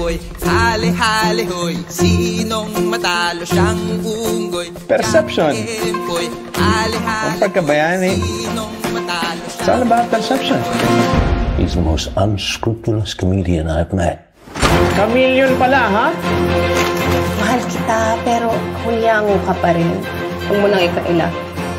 tempo'y hali-hali hoy, sinong matalo siyang unggoy. Perception. Ang pagkabayani. It's all about perception. He's the most unscrupulous comedian I've met. Chameleon pala, ha? Mahal kita, pero hulyango ka pa rin. Huwag mo nang ikaila.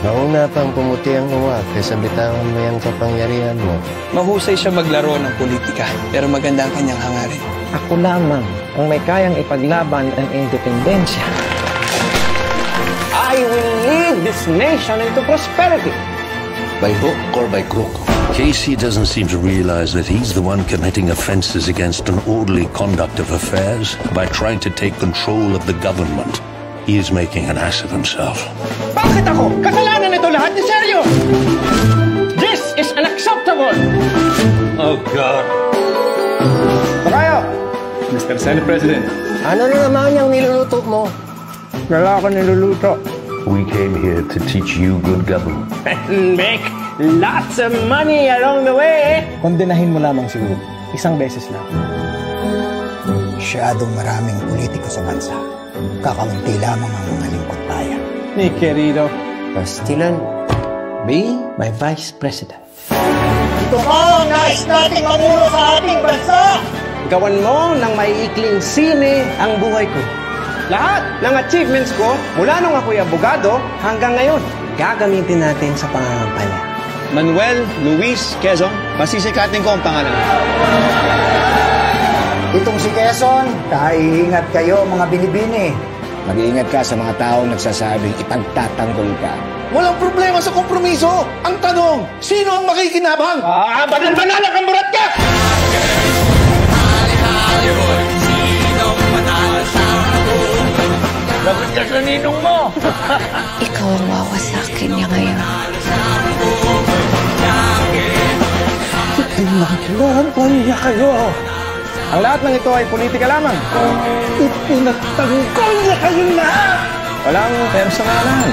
Nauna pang pumuti ang uwak kaysa bitawan mo yung kapangyarihan mo. Mahusay siya maglaro ng politika, pero maganda ang kanyang hangarin. Ako lamang ang may kayang ipaglaban ang independensya. I will lead this nation into prosperity. By hook or by crook. Casey doesn't seem to realize that he's the one committing offenses against an orderly conduct of affairs by trying to take control of the government. He is making an ass of himself. Bakit ako? Kasalanan nito lahat ni Sergio! This is unacceptable! Oh, God. Pakayo! Mr. Senate President. Ano na naman yung niluluto mo? Wala ako niluluto. We came here to teach you good government. And make lots of money along the way. Kondenahin mo lamang siguro. Isang beses lang. Masyadong maraming politiko sa bansa. Kakaunti lamang ang mga lingkod bayan. Mi querido. Pastilan, be my Vice President. Ito pa ang nais nating mamuno sa ating bansa! Gawan mo ng maiikling sine ang buhay ko. Lahat ng achievements ko, mula nung ako'y abogado hanggang ngayon, gagamitin natin sa pangangampanya. Manuel Luis Quezon, masisikatin ko ang pangalan. Itong si Quezon, kaiingat kayo mga binibini. Mag-iingat ka sa mga taong nagsasabing ipagtatanggol ka. Walang problema sa kompromiso. Ang tanong, sino ang makikinabang? Banal-banal ang burat ka! Hali-hali hoy, sinong matalo siyang unggoy. Bakit ka sa ninong mo? Ikaw ang wawa sa akin niya ngayon. Itinatanggal niya kayo. Ang lahat ng ito ay politika lamang. Itinatanggal niya kayo lahat. Walang personalan.